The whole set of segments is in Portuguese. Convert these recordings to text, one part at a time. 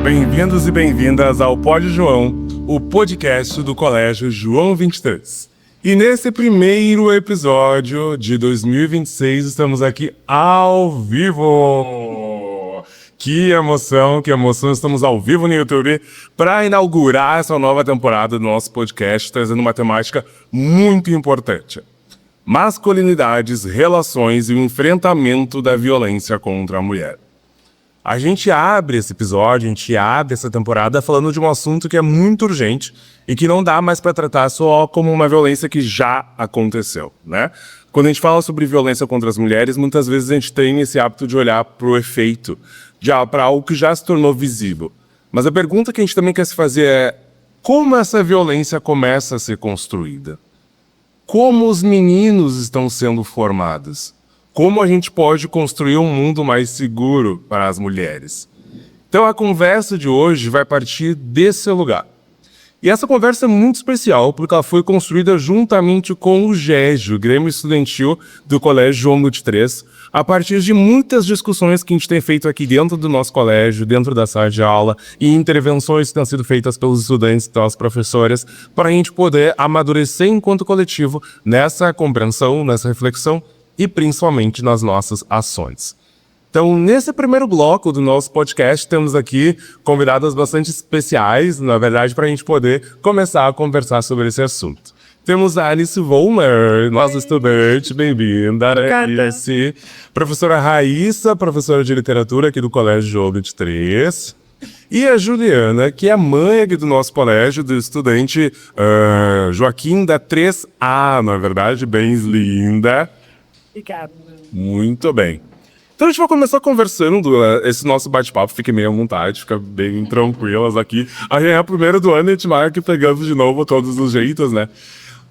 Bem-vindos e bem-vindas ao Pod João, o podcast do Colégio João 23. E nesse primeiro episódio de 2026, estamos aqui ao vivo! Que emoção, estamos ao vivo no YouTube para inaugurar essa nova temporada do nosso podcast, trazendo uma temática muito importante. Masculinidades, relações e o enfrentamento da violência contra a mulher. A gente abre esse episódio, a gente abre essa temporada falando de um assunto que é muito urgente e que não dá mais para tratar só como uma violência que já aconteceu, né? Quando a gente fala sobre violência contra as mulheres, muitas vezes a gente tem esse hábito de olhar para o efeito, para algo que já se tornou visível. Mas a pergunta que a gente também quer se fazer é: como essa violência começa a ser construída? Como os meninos estão sendo formados? Como a gente pode construir um mundo mais seguro para as mulheres? Então a conversa de hoje vai partir desse lugar. E essa conversa é muito especial porque ela foi construída juntamente com o GEJ, o Grêmio Estudantil do Colégio João 23, a partir de muitas discussões que a gente tem feito aqui dentro do nosso colégio, dentro da sala de aula, e intervenções que têm sido feitas pelos estudantes e pelas professoras, para a gente poder amadurecer enquanto coletivo nessa compreensão, nessa reflexão, e principalmente nas nossas ações. Então, nesse primeiro bloco do nosso podcast, temos aqui convidadas bastante especiais, na verdade, para a gente poder começar a conversar sobre esse assunto. Temos a Alice Vollmer, nossa estudante, bem-vinda. Alice. Professora Raíssa, professora de literatura aqui do Colégio João 23. E a Juliana, que é mãe aqui do nosso colégio, do estudante Joaquim da 3A, na verdade, bem linda. Obrigada. Muito bem. Então a gente vai começar conversando, esse nosso bate-papo, fique meio à vontade, fica bem tranquilas aqui. A gente é a primeira do ano e a gente marca pegando de novo todos os jeitos, né?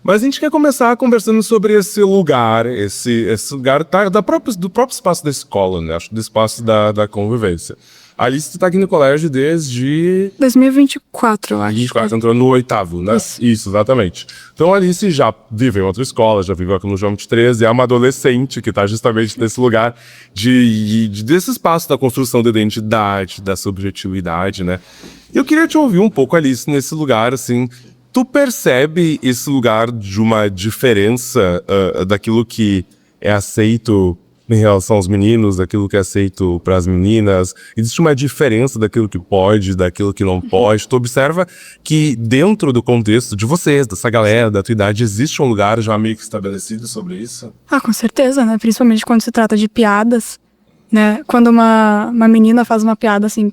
Mas a gente quer começar conversando sobre esse lugar, esse lugar do próprio espaço da escola, né? Acho do espaço da convivência. A Alice está aqui no colégio desde 2024, eu acho. 2024, entrou no 8º, né? Isso, exatamente. Então a Alice já vive em outra escola, já vive aqui no João 23, e é uma adolescente que está justamente nesse lugar desse espaço da construção da identidade, da subjetividade, né? E eu queria te ouvir um pouco, Alice, nesse lugar, assim. Tu percebe esse lugar de uma diferença daquilo que é aceito em relação aos meninos, daquilo que é aceito para as meninas? Existe uma diferença daquilo que pode, daquilo que não pode? Tu observa que dentro do contexto de vocês, dessa galera, da tua idade, existe um lugar já meio que estabelecido sobre isso? Ah, com certeza, né? Principalmente quando se trata de piadas, né? Quando uma menina faz uma piada, assim,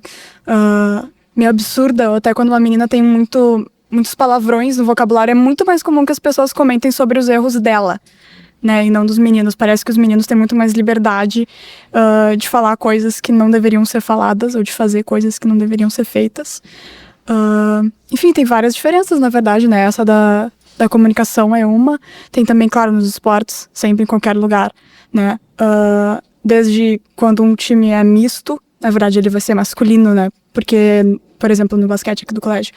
meio absurda, ou até quando uma menina tem muitos palavrões no vocabulário, é muito mais comum que as pessoas comentem sobre os erros dela, né, e não dos meninos. Parece que os meninos têm muito mais liberdade de falar coisas que não deveriam ser faladas ou de fazer coisas que não deveriam ser feitas. Enfim, tem várias diferenças, na verdade, né? Essa da comunicação é uma. Tem também, claro, nos esportes, sempre em qualquer lugar, né? Desde quando um time é misto, na verdade ele vai ser masculino, né? Porque, por exemplo, no basquete aqui do colégio,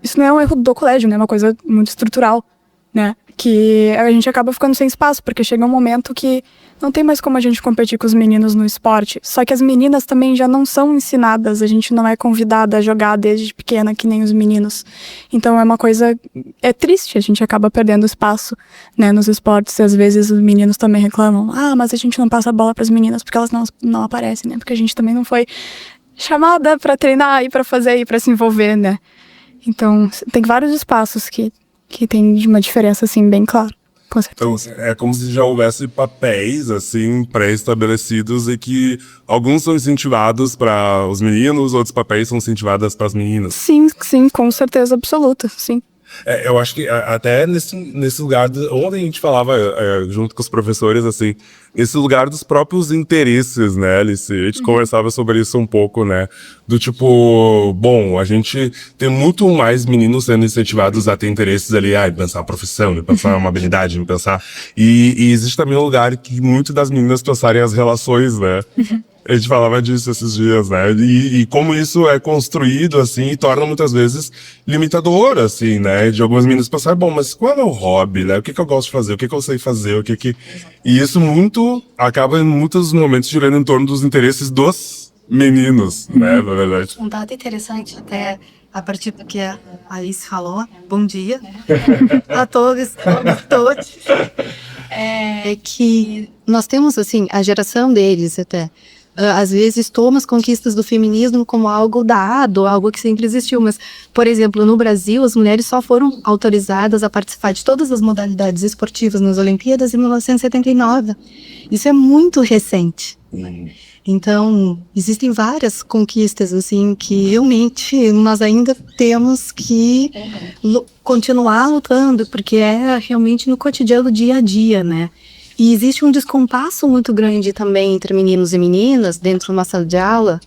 isso não é um erro do colégio, né? É uma coisa muito estrutural, né? Que a gente acaba ficando sem espaço, porque chega um momento que não tem mais como a gente competir com os meninos no esporte. Só que as meninas também já não são ensinadas, a gente não é convidada a jogar desde pequena que nem os meninos. Então é uma coisa, é triste, a gente acaba perdendo espaço, né, nos esportes, e às vezes os meninos também reclamam: mas a gente não passa a bola para as meninas porque elas não aparecem, né? Porque a gente também não foi chamada para treinar e para fazer e para se envolver, né? Então tem vários espaços que tem uma diferença, assim, bem clara. Então, é como se já houvesse papéis, assim, pré-estabelecidos e que alguns são incentivados para os meninos, outros papéis são incentivados para as meninas. Sim, com certeza absoluta, sim. Eu acho que até nesse lugar, ontem a gente falava junto com os professores, assim, esse lugar dos próprios interesses, né, Alice? A gente conversava sobre isso um pouco, né? Do tipo, bom, a gente tem muito mais meninos sendo incentivados a ter interesses ali, em pensar a profissão, em pensar uma habilidade, em pensar... E existe também um lugar que muito das meninas pensarem as relações, né? A gente falava disso esses dias, né? E como isso é construído, assim, e torna muitas vezes limitador, assim, né? De algumas meninas pensarem, bom, mas qual é o hobby, né? O que eu gosto de fazer? O que eu sei fazer? E isso acaba em muitos momentos girando em torno dos interesses dos meninos, né? Na verdade. Um dado interessante, até a partir do que a Alice falou, bom dia a todos, é que nós temos, assim, a geração deles até, às vezes toma as conquistas do feminismo como algo dado, algo que sempre existiu, mas, por exemplo, no Brasil, as mulheres só foram autorizadas a participar de todas as modalidades esportivas nas Olimpíadas em 1979. Isso é muito recente. Então, existem várias conquistas, assim, que realmente nós ainda temos que continuar lutando, porque é realmente no cotidiano, dia a dia, né? E existe um descompasso muito grande também entre meninos e meninas dentro de uma sala de aula,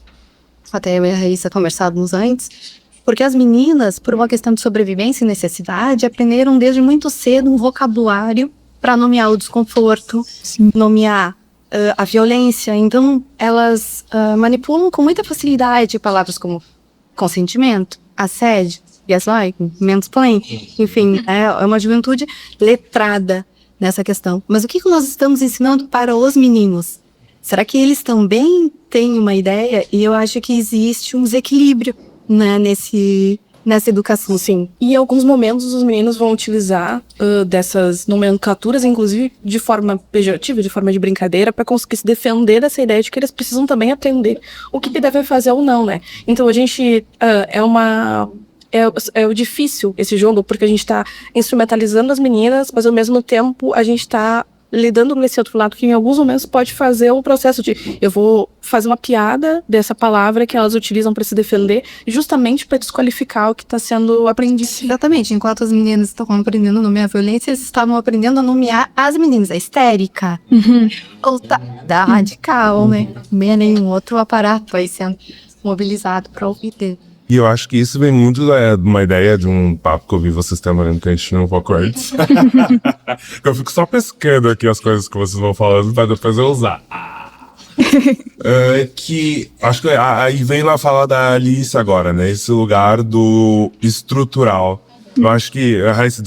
até eu e a Raíssa conversávamos antes, porque as meninas, por uma questão de sobrevivência e necessidade, aprenderam desde muito cedo um vocabulário para nomear o desconforto, nomear a violência. Então, elas manipulam com muita facilidade palavras como consentimento, assédio, gaslighting, mansplaining, enfim, é uma juventude letrada nessa questão. Mas o que nós estamos ensinando para os meninos? Será que eles também têm uma ideia? E eu acho que existe um desequilíbrio, né, nessa educação. Sim. E em alguns momentos os meninos vão utilizar dessas nomenclaturas, inclusive de forma pejorativa, de forma de brincadeira, para conseguir se defender dessa ideia de que eles precisam também aprender o que devem fazer ou não, né? Então a gente é difícil esse jogo, porque a gente está instrumentalizando as meninas, mas ao mesmo tempo a gente está lidando com esse outro lado que em alguns momentos pode fazer um processo de eu vou fazer uma piada dessa palavra que elas utilizam para se defender, justamente para desqualificar o que está sendo aprendido. Exatamente, enquanto as meninas estão aprendendo a nomear a violência, eles estavam aprendendo a nomear as meninas, a histérica, ou da radical, né? Nenhum outro aparato aí sendo mobilizado para ouvir dele. E eu acho que isso vem muito de uma ideia de um papo que eu vi vocês tendo que a gente não pouco antes. Eu fico só pescando aqui as coisas que vocês vão falando para depois eu usar. Que acho que aí vem lá falar da Alice agora, né? Esse lugar do estrutural. Eu acho que a Raíssa,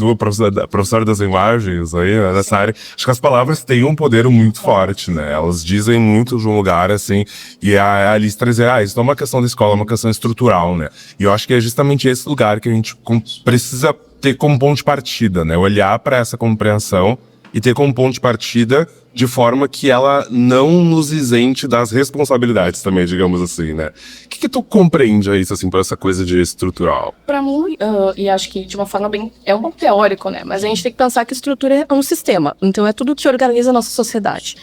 professora das linguagens aí, né, nessa área, acho que as palavras têm um poder muito forte, né? Elas dizem muito de um lugar, assim, e a Alice trazer, isso não é uma questão da escola, é uma questão estrutural, né? E eu acho que é justamente esse lugar que a gente precisa ter como ponto de partida, né? Olhar para essa compreensão e ter como ponto de partida de forma que ela não nos isente das responsabilidades também, digamos assim, né? O que tu compreende isso, assim, por essa coisa de estrutural? Para mim, e acho que de uma forma bem... É um pouco teórico, né? Mas a gente tem que pensar que a estrutura é um sistema. Então é tudo que organiza a nossa sociedade.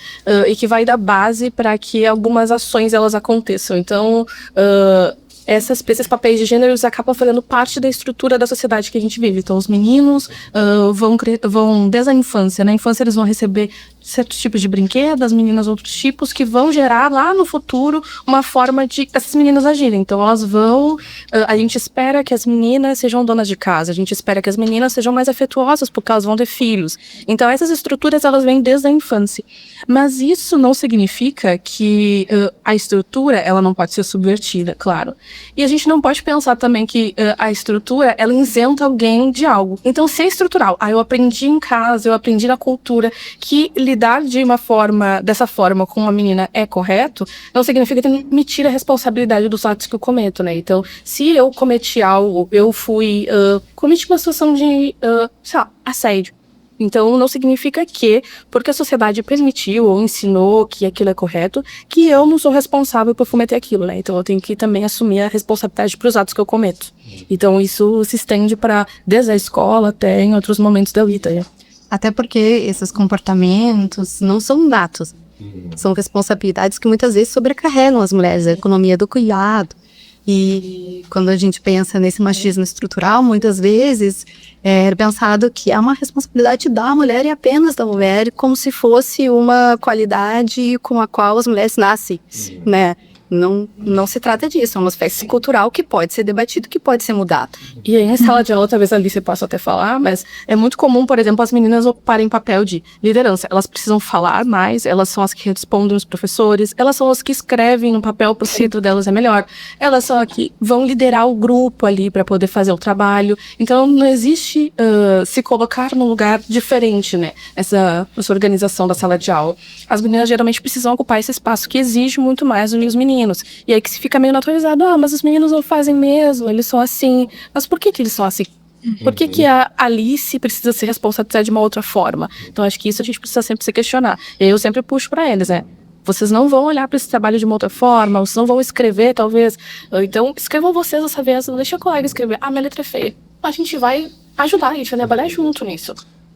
E que vai dar base para que algumas ações elas aconteçam. Então... esses papéis de gêneros acabam fazendo parte da estrutura da sociedade que a gente vive. Então, os meninos vão desde a infância. Na infância, eles vão receber certos tipos de brinquedos, as meninas outros tipos, que vão gerar lá no futuro uma forma de essas meninas agirem. Então, elas vão... a gente espera que as meninas sejam donas de casa. A gente espera que as meninas sejam mais afetuosas, porque elas vão ter filhos. Então, essas estruturas, elas vêm desde a infância. Mas isso não significa que a estrutura, ela não pode ser subvertida, claro. E a gente não pode pensar também que a estrutura, ela isenta alguém de algo. Então, se é estrutural, eu aprendi em casa, eu aprendi na cultura, que lidar dessa forma com uma menina é correto, não significa que me tira a responsabilidade dos atos que eu cometo, né? Então, se eu cometi algo, eu cometi uma situação de, assédio. Então, não significa que, porque a sociedade permitiu ou ensinou que aquilo é correto, que eu não sou responsável por cometer aquilo, né? Então, eu tenho que também assumir a responsabilidade para os atos que eu cometo. Então, isso se estende desde a escola até em outros momentos da vida, né? Até porque esses comportamentos não são natos. São responsabilidades que muitas vezes sobrecarregam as mulheres, a economia do cuidado. E quando a gente pensa nesse machismo estrutural, muitas vezes é pensado que é uma responsabilidade da mulher e apenas da mulher, como se fosse uma qualidade com a qual as mulheres nascem, né? Não se trata disso, é uma espécie cultural que pode ser debatido, que pode ser mudado. E aí, em sala de aula, talvez ali você possa até falar, mas é muito comum, por exemplo, as meninas ocuparem papel de liderança. Elas precisam falar mais, elas são as que respondem os professores, elas são as que escrevem no papel, o centro delas é melhor. Elas são as que vão liderar o grupo ali para poder fazer o trabalho. Então, não existe se colocar num lugar diferente, né? Essa organização da sala de aula. As meninas geralmente precisam ocupar esse espaço que exige muito mais do que os meninos. E aí que se fica meio naturalizado, mas os meninos não fazem mesmo, eles são assim. Mas por que eles são assim? Por que a Alice precisa ser responsabilizada de uma outra forma? Então acho que isso a gente precisa sempre se questionar. E aí eu sempre puxo para eles, né? Vocês não vão olhar para esse trabalho de uma outra forma, vocês não vão escrever, talvez. Então escrevam vocês dessa vez, não deixa a colega escrever. Minha letra é feia. A gente vai ajudar, a gente vai trabalhar junto nisso.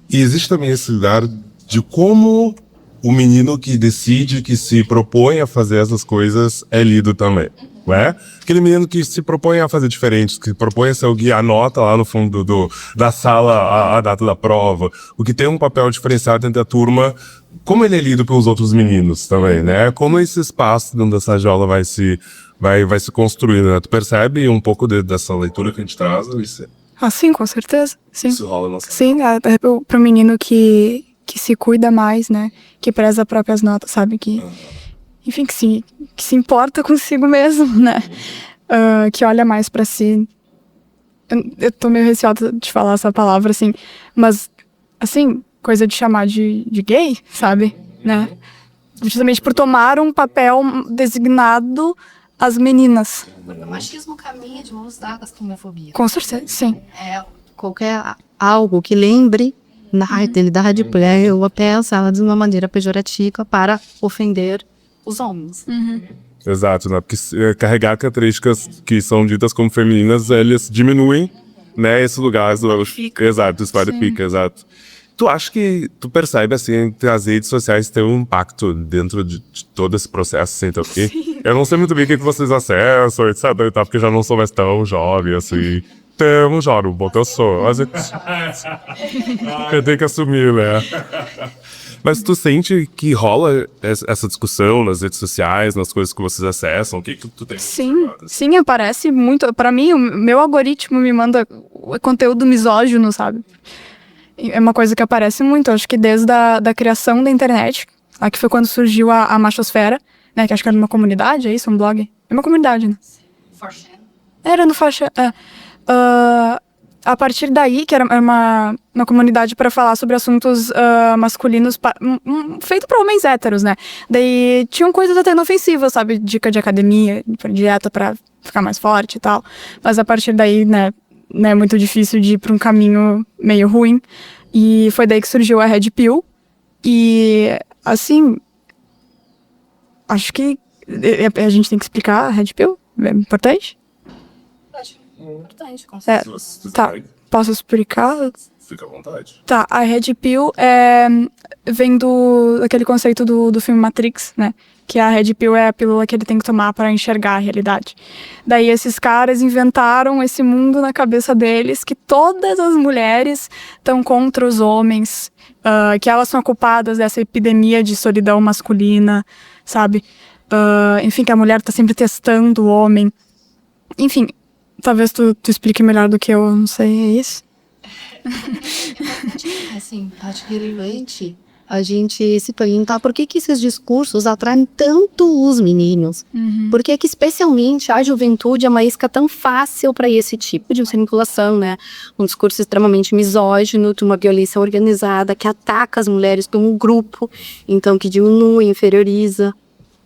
E existe também esse lugar de como o menino que decide, que se propõe a fazer essas coisas, é lido também, não é? Aquele menino que se propõe a fazer diferente, que propõe a ser o que anota lá no fundo da sala a data da prova, o que tem um papel diferenciado dentro da turma, como ele é lido pelos outros meninos também, né? Como esse espaço dentro dessa jaula vai se construindo, né? Tu percebe um pouco dessa leitura que a gente traz, Alice? Sim, com certeza. Sim. Isso rola na sala. Sim, pro menino que se cuida mais, né? Que preza as próprias notas, sabe? Enfim, que se importa consigo mesmo, né? Que olha mais pra si. Eu tô meio receosa de falar essa palavra, assim. Mas, assim, coisa de chamar de gay, sabe? Né? Justamente por tomar um papel designado às meninas. O machismo caminha de mãos dadas com a homofobia. Com certeza, sim. Qualquer algo que lembre na realidade eu penso ela de uma maneira pejorativa para ofender os homens. Exato, né? Porque carregar características que são ditas como femininas, elas diminuem, né, esse lugar exato, espalha-fica, exato. Tu acha que tu percebe, assim, que as redes sociais têm um impacto dentro de todo esse processo, assim, então, porque eu não sei muito bem o que vocês acessam, etc, e tal, porque eu já não sou mais tão jovem, assim. Temos, jovem, bom que eu sou. Mas eu tenho que assumir, né? Mas tu sente que rola essa discussão nas redes sociais, nas coisas que vocês acessam? O que tu tem? Sim, aparece muito. Pra mim, o meu algoritmo me manda conteúdo misógino, sabe? É uma coisa que aparece muito. Acho que desde a criação da internet, que foi quando surgiu a machosfera, né? Que acho que era uma comunidade, é isso? Um blog? É uma comunidade, né? Era no Faixa... a partir daí, que era uma comunidade para falar sobre assuntos masculinos feito para homens héteros, né? Daí tinham coisas até inofensivas, sabe? Dica de academia, dieta para ficar mais forte e tal. Mas a partir daí, né, é muito difícil de ir para um caminho meio ruim. E foi daí que surgiu a Red Pill. E, assim, acho que a gente tem que explicar a Red Pill, é importante. Importante, com certeza. Tá, posso explicar? Fica à vontade. Tá, a Red Pill vem daquele conceito do filme Matrix, né? Que a Red Pill é a pílula que ele tem que tomar para enxergar a realidade. Daí esses caras inventaram esse mundo na cabeça deles, que todas as mulheres estão contra os homens, que elas são culpadas dessa epidemia de solidão masculina, sabe? Enfim, que a mulher tá sempre testando o homem. Enfim, talvez tu explique melhor do que eu, não sei, é isso? Assim, acho relevante a gente se perguntar por que esses discursos atraem tanto os meninos. Por que especialmente a juventude é uma isca tão fácil para esse tipo de vinculação, né? Um discurso extremamente misógino, de uma violência organizada que ataca as mulheres como um grupo, então que diminui, inferioriza.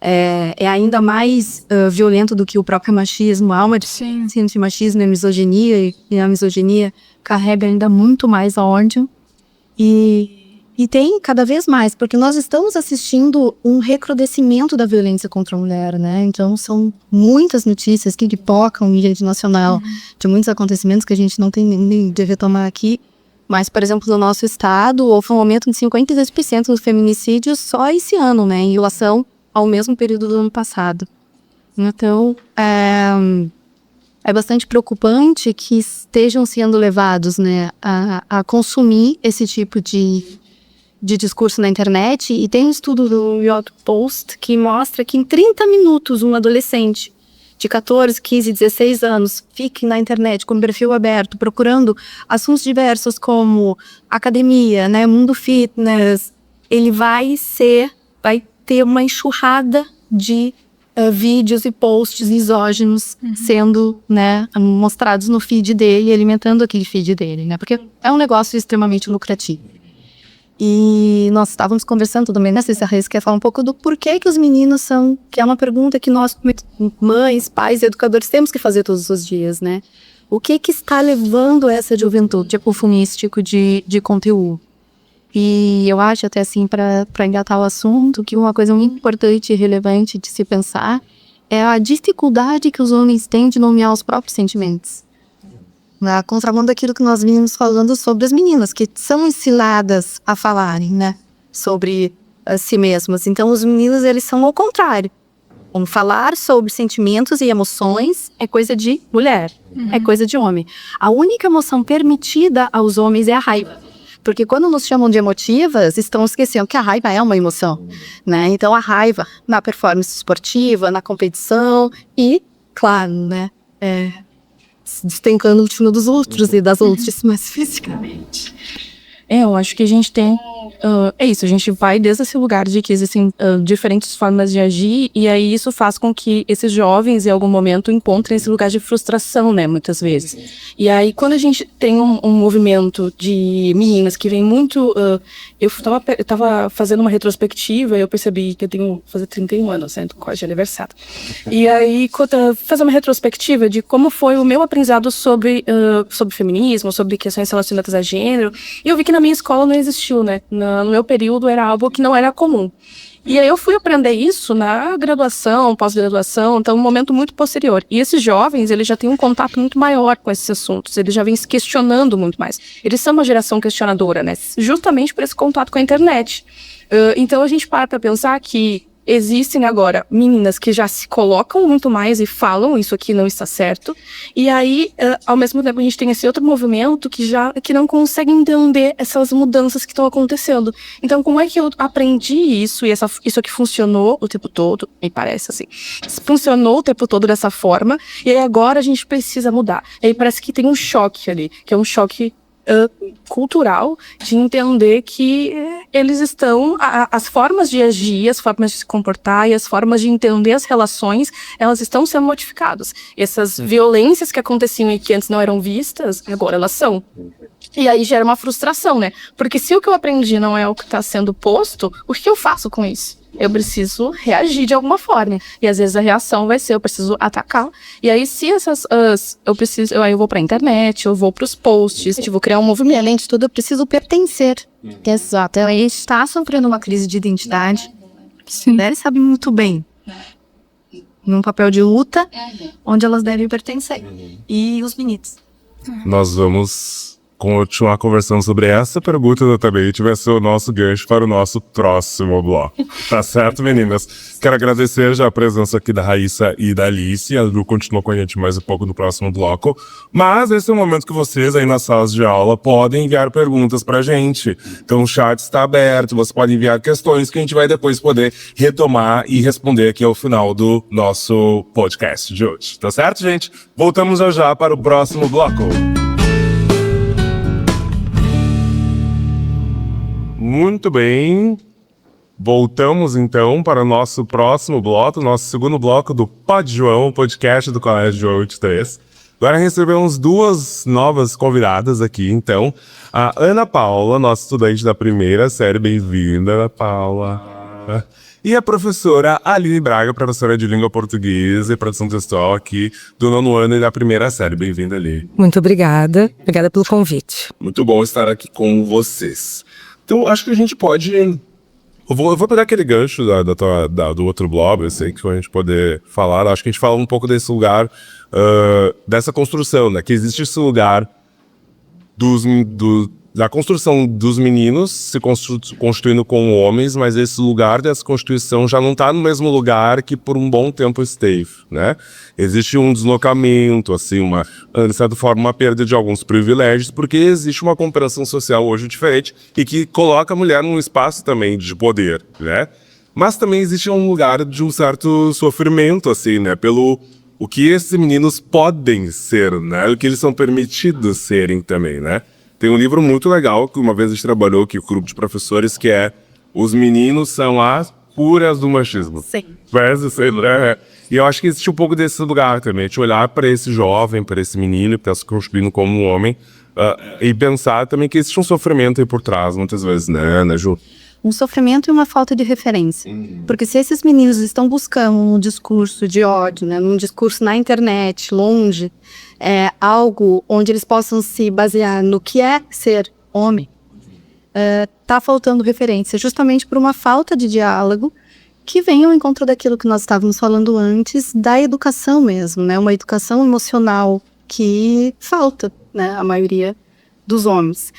É ainda mais violento do que o próprio machismo. Há uma diferença entre machismo e misoginia, e a misoginia carrega ainda muito mais ódio. E tem cada vez mais, porque nós estamos assistindo um recrudescimento da violência contra a mulher, né? Então são muitas notícias que pipocam em rede nacional, de muitos acontecimentos que a gente não tem nem de retomar aqui. Mas, por exemplo, no nosso estado, houve um aumento de 52% dos feminicídios só esse ano, né? Em relação ao mesmo período do ano passado. Então, é bastante preocupante que estejam sendo levados, né, a consumir esse tipo de de discurso na internet, e tem um estudo do New York Post que mostra que em 30 minutos um adolescente de 14, 15, 16 anos fique na internet com perfil aberto, procurando assuntos diversos como academia, né, mundo fitness, ele vai ter uma enxurrada de vídeos e posts misóginos sendo, né, mostrados no feed dele, alimentando aquele feed dele, né, porque é um negócio extremamente lucrativo. E nós estávamos conversando também, né, Cícera Reis, quer falar um pouco do porquê que os meninos são, que é uma pergunta que nós, mães, pais e educadores, temos que fazer todos os dias, né? O que está levando essa juventude conformístico de conteúdo? E eu acho até assim, para engatar o assunto, que uma coisa muito importante e relevante de se pensar é a dificuldade que os homens têm de nomear os próprios sentimentos. Na contramão daquilo que nós vínhamos falando sobre as meninas, que são ensinadas a falarem, né, sobre si mesmas. Então, os meninos, eles são ao contrário. Falar sobre sentimentos e emoções é coisa de mulher, é coisa de homem. A única emoção permitida aos homens é a raiva. Porque quando nos chamam de emotivas, estão esquecendo que a raiva é uma emoção, né? Então, a raiva na performance esportiva, na competição e, claro, né, se destacando o time dos outros e das outras, mas fisicamente. Eu acho que a gente tem... é isso, a gente vai desde esse lugar de que existem diferentes formas de agir, e aí isso faz com que esses jovens, em algum momento, encontrem esse lugar de frustração, né, muitas vezes. E aí, quando a gente tem um movimento de meninas que vem muito... eu tava fazendo uma retrospectiva e eu percebi que eu tenho fazer 31 anos, né, quase de aniversário. E aí, fazer uma retrospectiva de como foi o meu aprendizado sobre feminismo, sobre questões relacionadas a gênero, e eu vi que na minha escola não existiu, né? No meu período era algo que não era comum. E aí eu fui aprender isso na graduação, pós-graduação, então um momento muito posterior. E esses jovens, eles já têm um contato muito maior com esses assuntos, eles já vêm se questionando muito mais. Eles são uma geração questionadora, né? Justamente por esse contato com a internet. Então a gente para pensar que existem agora meninas que já se colocam muito mais e falam isso aqui não está certo, e aí ao mesmo tempo a gente tem esse outro movimento que não consegue entender essas mudanças que estão acontecendo. Então como é que eu aprendi isso, e isso aqui funcionou o tempo todo, me parece assim, funcionou o tempo todo dessa forma, e aí agora a gente precisa mudar. E aí parece que tem um choque ali, que é um choque cultural, de entender que eles estão, as formas de agir, as formas de se comportar e as formas de entender as relações, elas estão sendo modificadas. Essas violências que aconteciam e que antes não eram vistas, agora elas são. E aí gera uma frustração, né? Porque se o que eu aprendi não é o que está sendo posto, o que eu faço com isso? Eu preciso reagir de alguma forma. E às vezes a reação vai ser, eu preciso atacar. E aí se eu vou pra internet, eu vou pros posts, eu vou criar um movimento. E além de tudo, eu preciso pertencer. Exato. Ela está sofrendo uma crise de identidade. Sim. Eles sabem muito bem. Num papel de luta, onde elas devem pertencer. E os meninos. Nós vamos continuar conversando sobre essa pergunta exatamente, vai ser o nosso gancho para o nosso próximo bloco. Tá certo, meninas? Quero agradecer já a presença aqui da Raíssa e da Alice. A Lu continua com a gente mais um pouco no próximo bloco. Mas esse é o momento que vocês aí nas salas de aula podem enviar perguntas pra gente. Então o chat está aberto, você pode enviar questões que a gente vai depois poder retomar e responder aqui ao final do nosso podcast de hoje. Tá certo, gente? Voltamos já para o próximo bloco. Muito bem, voltamos então para o nosso próximo bloco, nosso segundo bloco do Pod João, podcast do Colégio João 23. Agora recebemos duas novas convidadas aqui, então. A Ana Paula, nossa estudante da primeira série, bem-vinda, Ana Paula. E a professora Aline Braga, professora de língua portuguesa e produção textual aqui do 9º ano e da primeira série. Bem-vinda, Aline. Muito obrigada pelo convite. Muito bom estar aqui com vocês. Então, acho que a gente pode... Eu vou pegar aquele gancho do outro blog, eu sei que a gente poder falar. Acho que a gente fala um pouco desse lugar, dessa construção, né? Que existe esse lugar da construção dos meninos se constituindo como homens, mas esse lugar dessa constituição já não está no mesmo lugar que por um bom tempo esteve, né? Existe um deslocamento, assim, de certa forma, uma perda de alguns privilégios, porque existe uma compreensão social hoje diferente e que coloca a mulher num espaço também de poder, né? Mas também existe um lugar de um certo sofrimento, assim, né? Pelo o que esses meninos podem ser, né? O que eles são permitidos serem também, né? Tem um livro muito legal que uma vez a gente trabalhou aqui com o grupo de professores, que é Os Meninos São as Puras do Machismo. Sim. E eu acho que existe um pouco desse lugar também, de olhar para esse jovem, para esse menino que está se construindo como um homem, e pensar também que existe um sofrimento aí por trás, muitas vezes, né, Ju? Um sofrimento e uma falta de referência. Porque se esses meninos estão buscando um discurso de ódio, né, um discurso na internet, longe, algo onde eles possam se basear no que é ser homem, tá faltando referência, justamente por uma falta de diálogo que vem ao encontro daquilo que nós estávamos falando antes, da educação mesmo, né, uma educação emocional que falta, né, a maioria dos homens.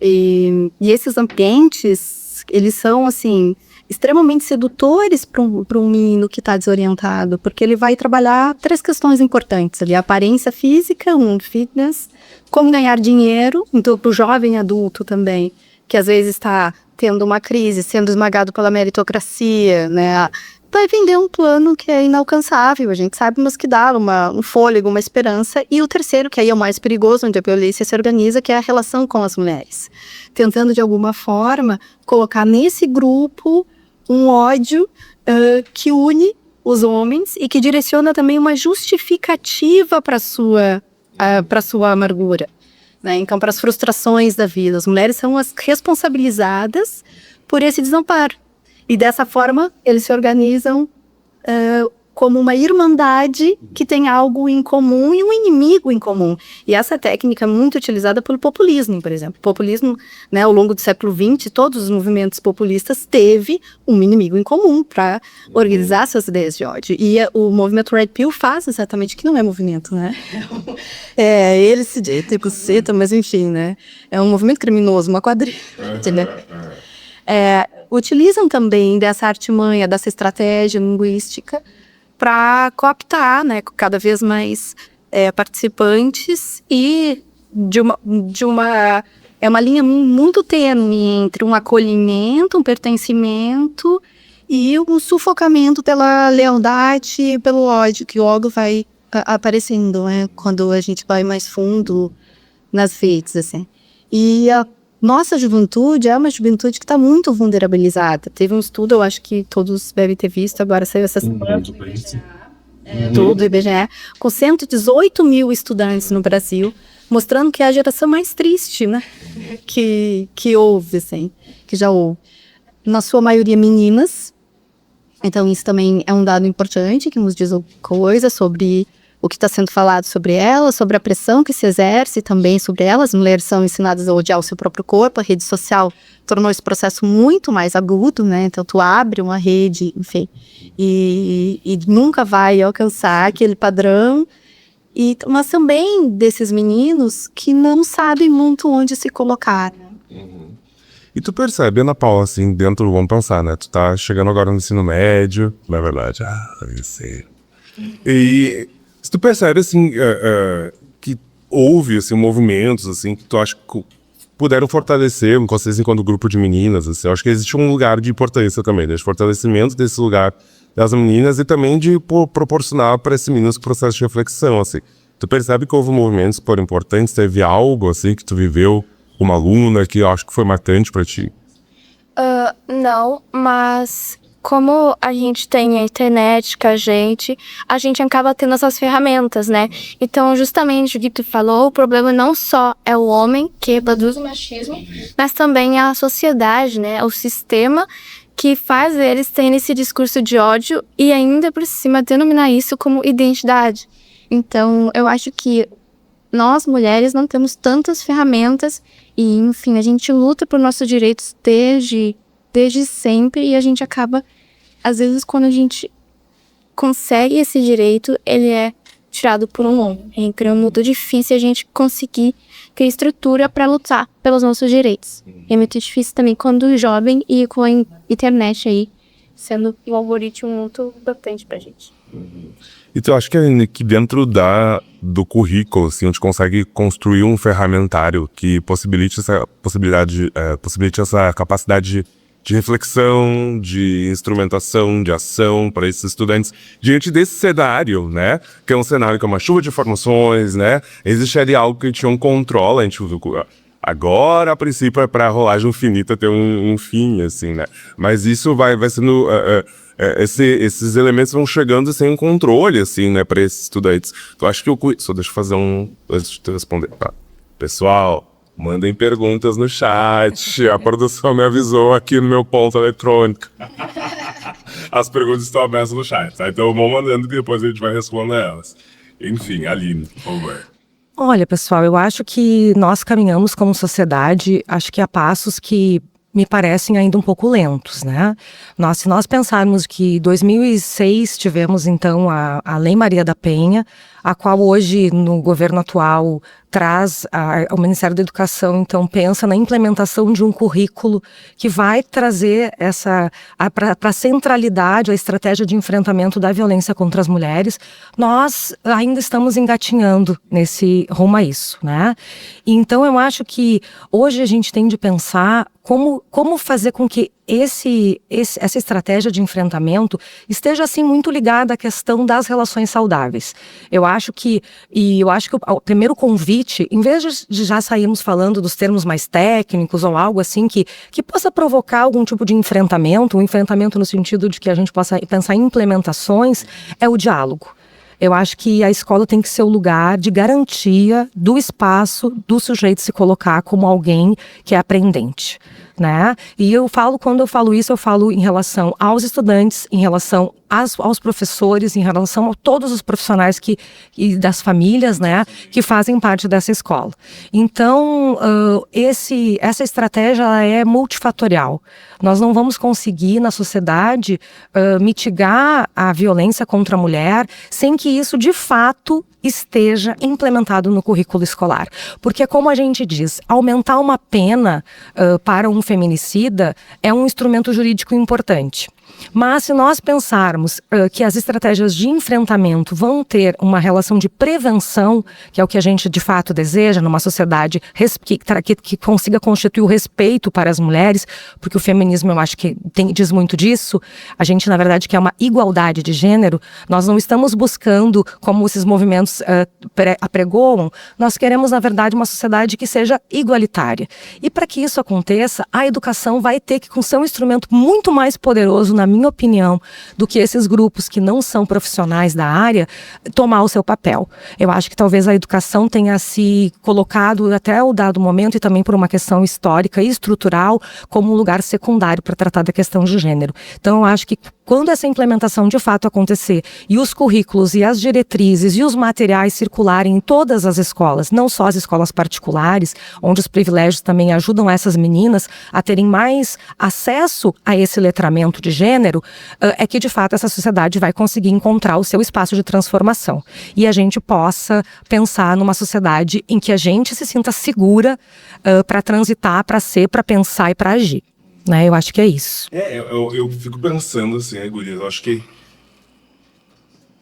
E esses ambientes, eles são, assim, extremamente sedutores para um menino que está desorientado, porque ele vai trabalhar 3 questões importantes ali: a aparência física, fitness, como ganhar dinheiro, então para o jovem adulto também, que às vezes está tendo uma crise, sendo esmagado pela meritocracia, né? Vai vender um plano que é inalcançável, a gente sabe, mas que dá um fôlego, uma esperança. E o terceiro, que aí é o mais perigoso, onde a violência se organiza, que é a relação com as mulheres. Tentando, de alguma forma, colocar nesse grupo um ódio que une os homens e que direciona também uma justificativa para a sua amargura, né? Então, para as frustrações da vida. As mulheres são as responsabilizadas por esse desamparo. E dessa forma, eles se organizam como uma irmandade que tem algo em comum e um inimigo em comum. E essa técnica é muito utilizada pelo populismo, por exemplo. O populismo, né, ao longo do século XX, todos os movimentos populistas teve um inimigo em comum para organizar suas ideias de ódio. E o movimento Red Pill faz exatamente, que não é movimento, né? Ele se deita e buceta, mas enfim, né? É um movimento criminoso, uma quadrilha, né? Utilizam também dessa artimanha, dessa estratégia linguística para cooptar, né, cada vez mais participantes e é uma linha muito tênue entre um acolhimento, um pertencimento e um sufocamento pela lealdade e pelo ódio, que logo vai aparecendo, né, quando a gente vai mais fundo nas redes, assim. E a nossa juventude é uma juventude que está muito vulnerabilizada. Teve um estudo, eu acho que todos devem ter visto, agora saiu essa semana, do IBGE, com 118 mil estudantes no Brasil, mostrando que é a geração mais triste, né, que houve, assim, que já houve. Na sua maioria meninas, então isso também é um dado importante, que nos diz coisa sobre o que está sendo falado sobre elas, sobre a pressão que se exerce também sobre elas. As mulheres são ensinadas a odiar o seu próprio corpo. A rede social tornou esse processo muito mais agudo, né? Então, tu abre uma rede, enfim, e nunca vai alcançar aquele padrão. Mas também desses meninos que não sabem muito onde se colocar, né? E tu percebe, Ana Paula, assim, dentro, vamos pensar, né? Tu tá chegando agora no ensino médio, na verdade, eu sei. E se tu percebe, assim, que houve, assim, movimentos, assim, que tu acha que puderam fortalecer vocês enquanto grupo de meninas, assim, eu acho que existe um lugar de importância também, né, de fortalecimento desse lugar das meninas e também de proporcionar para esses meninos um processo de reflexão, assim. Tu percebe que houve movimentos que foram importantes, teve algo, assim, que tu viveu, uma aluna que eu acho que foi marcante para ti? Não, mas como a gente tem a internet com a gente acaba tendo essas ferramentas, né? Então, justamente o que tu falou, o problema não só é o homem que produz o machismo, mas também é a sociedade, né? O sistema que faz eles terem esse discurso de ódio e ainda por cima denominar isso como identidade. Então, eu acho que nós, mulheres, não temos tantas ferramentas e, enfim, a gente luta por nossos direitos desde sempre e a gente acaba, às vezes, quando a gente consegue esse direito, ele é tirado por um homem. É muito difícil a gente conseguir criar estrutura para lutar pelos nossos direitos. É muito difícil também quando jovem e com a internet aí sendo um algoritmo muito importante pra gente. Então, eu acho que dentro do currículo, assim, a gente consegue construir um ferramentário que possibilite essa capacidade de reflexão, de instrumentação, de ação para esses estudantes diante desse cenário, né? Que é um cenário que é uma chuva de informações, né? Existe ali algo que a gente não controla, a gente agora, a princípio, é para a rolagem infinita ter um fim, assim, né? Mas isso vai sendo... esses elementos vão chegando sem um controle, assim, né, para esses estudantes. Então, acho que só deixa eu fazer antes de te responder. Tá. Pessoal, mandem perguntas no chat. A produção me avisou aqui no meu ponto eletrônico. As perguntas estão abertas no chat, tá? Então, vão mandando que depois a gente vai responder elas. Enfim, Aline, por favor. Olha, pessoal, eu acho que nós caminhamos como sociedade, acho que a passos que me parecem ainda um pouco lentos, né? Se nós pensarmos que em 2006 tivemos, então, a Lei Maria da Penha, a qual hoje, no governo atual, traz o Ministério da Educação, então, pensa na implementação de um currículo que vai trazer para a centralidade, a estratégia de enfrentamento da violência contra as mulheres. Nós ainda estamos engatinhando rumo a isso, né? Então, eu acho que hoje a gente tem de pensar como fazer com que essa estratégia de enfrentamento esteja, assim, muito ligada à questão das relações saudáveis. Eu acho que o primeiro convite, em vez de já sairmos falando dos termos mais técnicos ou algo assim que possa provocar algum tipo de enfrentamento, um enfrentamento no sentido de que a gente possa pensar em implementações, é o diálogo. Eu acho que a escola tem que ser o lugar de garantia do espaço do sujeito se colocar como alguém que é aprendente, né? E quando eu falo isso, eu falo em relação aos estudantes, em relação aos professores, em relação a todos os profissionais e das famílias, né, que fazem parte dessa escola. Então, essa estratégia ela é multifatorial. Nós não vamos conseguir, na sociedade, mitigar a violência contra a mulher sem que isso, de fato, esteja implementado no currículo escolar. Porque, como a gente diz, aumentar uma pena para um feminicida é um instrumento jurídico importante. Mas se nós pensarmos que as estratégias de enfrentamento vão ter uma relação de prevenção, que é o que a gente de fato deseja numa sociedade que consiga constituir o respeito para as mulheres, porque o feminismo eu acho que diz muito disso, a gente na verdade quer uma igualdade de gênero, nós não estamos buscando, como esses movimentos apregoam, nós queremos na verdade uma sociedade que seja igualitária. E para que isso aconteça, a educação vai ter que ser um instrumento muito mais poderoso, na minha opinião, do que esses grupos que não são profissionais da área, tomar o seu papel. Eu acho que talvez a educação tenha se colocado até o dado momento, e também por uma questão histórica e estrutural, como um lugar secundário para tratar da questão de gênero. Então eu acho que quando essa implementação de fato acontecer, e os currículos e as diretrizes e os materiais circularem em todas as escolas, não só as escolas particulares, onde os privilégios também ajudam essas meninas a terem mais acesso a esse letramento de gênero, é que de fato essa sociedade vai conseguir encontrar o seu espaço de transformação. E a gente possa pensar numa sociedade em que a gente se sinta segura para transitar, para ser, para pensar e para agir. Né? Eu acho que é isso. Eu fico pensando assim, gurias, eu acho que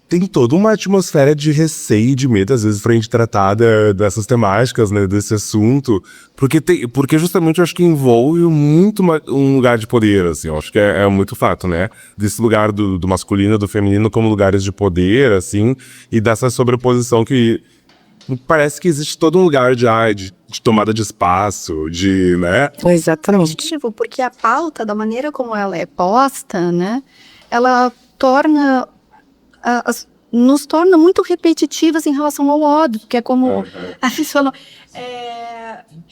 tem toda uma atmosfera de receio e de medo, às vezes, pra gente tratar dessas temáticas, né, desse assunto, porque justamente eu acho que envolve muito um lugar de poder, assim, eu acho que é muito fato, né, desse lugar do masculino e do feminino como lugares de poder, assim, e dessa sobreposição que parece que existe todo um lugar de tomada de espaço, né? Exatamente. Porque a pauta, da maneira como ela é posta, né, ela nos torna muito repetitivas em relação ao ódio, que é como a gente falou.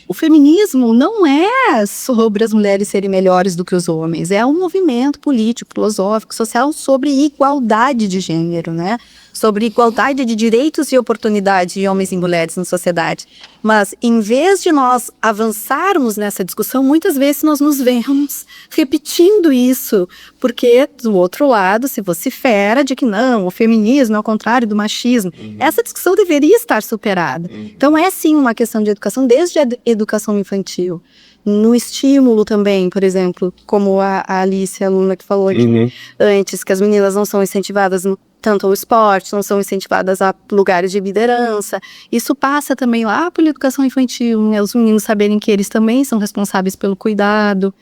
O feminismo não é sobre as mulheres serem melhores do que os homens, é um movimento político, filosófico, social sobre igualdade de gênero, né? sobre igualdade de direitos e oportunidades de homens e mulheres na sociedade. Mas, em vez de nós avançarmos nessa discussão, muitas vezes nós nos vemos repetindo isso, porque, do outro lado, se vocifera de que não, o feminismo é o contrário do machismo. Essa discussão deveria estar superada. Então, é sim uma questão de educação, desde a educação infantil. No estímulo também, por exemplo, como a Alice, a aluna que falou aqui antes, que as meninas não são incentivadas tanto ao esporte, não são incentivadas a lugares de liderança. Isso passa também lá pela educação infantil, né? Os meninos saberem que eles também são responsáveis pelo cuidado.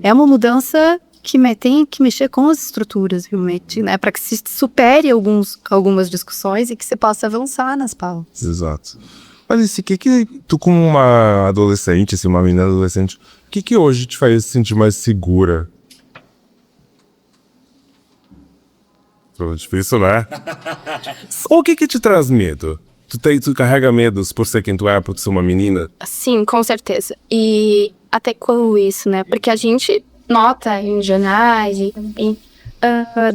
É uma mudança que tem que mexer com as estruturas, realmente, né? Para que se supere algumas discussões e que se possa avançar nas pautas. Exato. Mas o que tu, como uma adolescente, assim, uma menina adolescente, o que hoje te faz se sentir mais segura? Difícil, né? Ou o que te traz medo? Tu carrega medos por ser quem tu é, por ser uma menina? Sim, com certeza. E até com isso, né? Porque a gente nota em jornais, em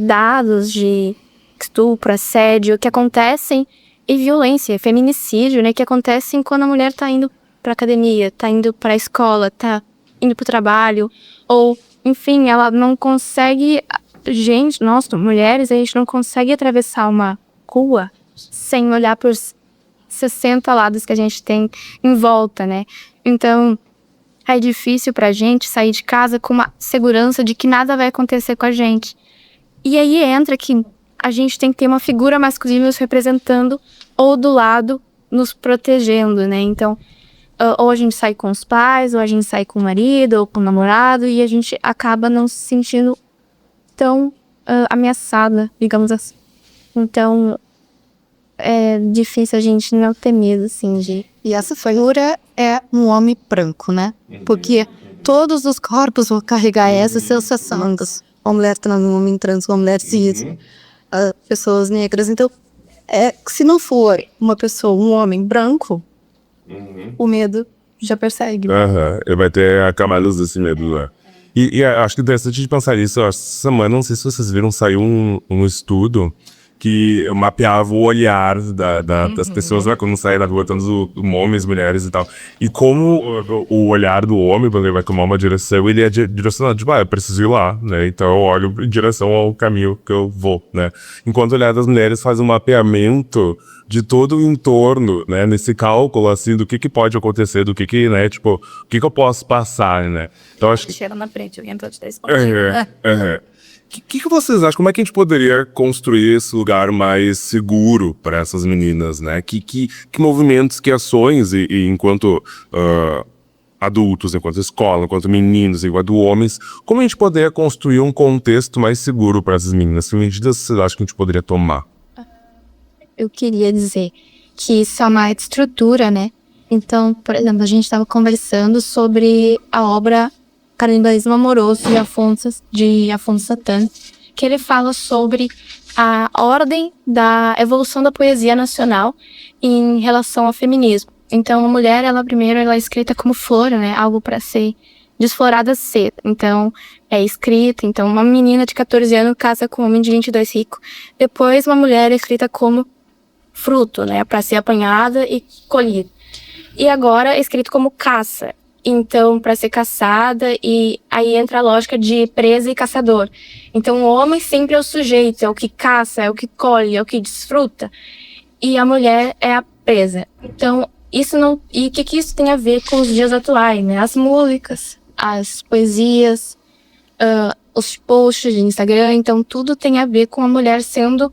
dados de estupro, assédio, que acontecem, e violência, feminicídio, né? Que acontecem quando a mulher tá indo pra academia, tá indo pra escola, tá indo pro trabalho, ou, enfim, ela não consegue... Gente, nós, mulheres, a gente não consegue atravessar uma rua sem olhar por 60 lados que a gente tem em volta, né? Então, é difícil pra gente sair de casa com uma segurança de que nada vai acontecer com a gente. E aí entra que a gente tem que ter uma figura masculina nos representando ou do lado nos protegendo, né? Então, ou a gente sai com os pais, ou a gente sai com o marido, ou com o namorado, e a gente acaba não se sentindo tão ameaçada, digamos assim. Então, é difícil a gente não ter medo, assim, de... E essa figura é um homem branco, né? Porque todos os corpos vão carregar essa sensação. Uma mulher trans, um homem trans, uma mulher cis, pessoas negras. Então, se não for uma pessoa, um homem branco, o medo já persegue. Ele vai ter camadas desse medo, né? E acho que é interessante de pensar nisso. Essa semana, não sei se vocês viram, saiu um estudo que mapeava o olhar das pessoas, né, quando saem da rua, tanto homens, mulheres e tal. E como o olhar do homem, quando ele vai tomar uma direção, ele é direcionado, tipo, eu preciso ir lá, né? Então eu olho em direção ao caminho que eu vou, né? Enquanto o olhar das mulheres faz um mapeamento de todo o entorno, né? Nesse cálculo, assim, do que pode acontecer, do que, né? Tipo, o que eu posso passar, né? Então acho que... Cheira na frente, alguém pode dar esse O que vocês acham? Como é que a gente poderia construir esse lugar mais seguro para essas meninas, né? Que movimentos, que ações, e enquanto adultos, enquanto escola, enquanto meninos, enquanto homens, como a gente poderia construir um contexto mais seguro para essas meninas? Que medidas vocês acham que a gente poderia tomar? Eu queria dizer que isso é uma estrutura, né? Então, por exemplo, a gente estava conversando sobre a obra Canibalismo Amoroso de Afonso Satã, que ele fala sobre a ordem da evolução da poesia nacional em relação ao feminismo. Então, a mulher, primeiro ela é escrita como flor, né? Algo para ser desflorada cedo. Então, é escrita. Então, uma menina de 14 anos casa com um homem de 22 rico. Depois, uma mulher é escrita como fruto, né? Para ser apanhada e colhida. E agora é escrito como caça. Então, para ser caçada, e aí entra a lógica de presa e caçador. Então, o homem sempre é o sujeito, é o que caça, é o que colhe, é o que desfruta. E a mulher é a presa. Então, isso não... E o que isso tem a ver com os dias atuais, né? As músicas, as poesias, os posts de Instagram. Então, tudo tem a ver com a mulher sendo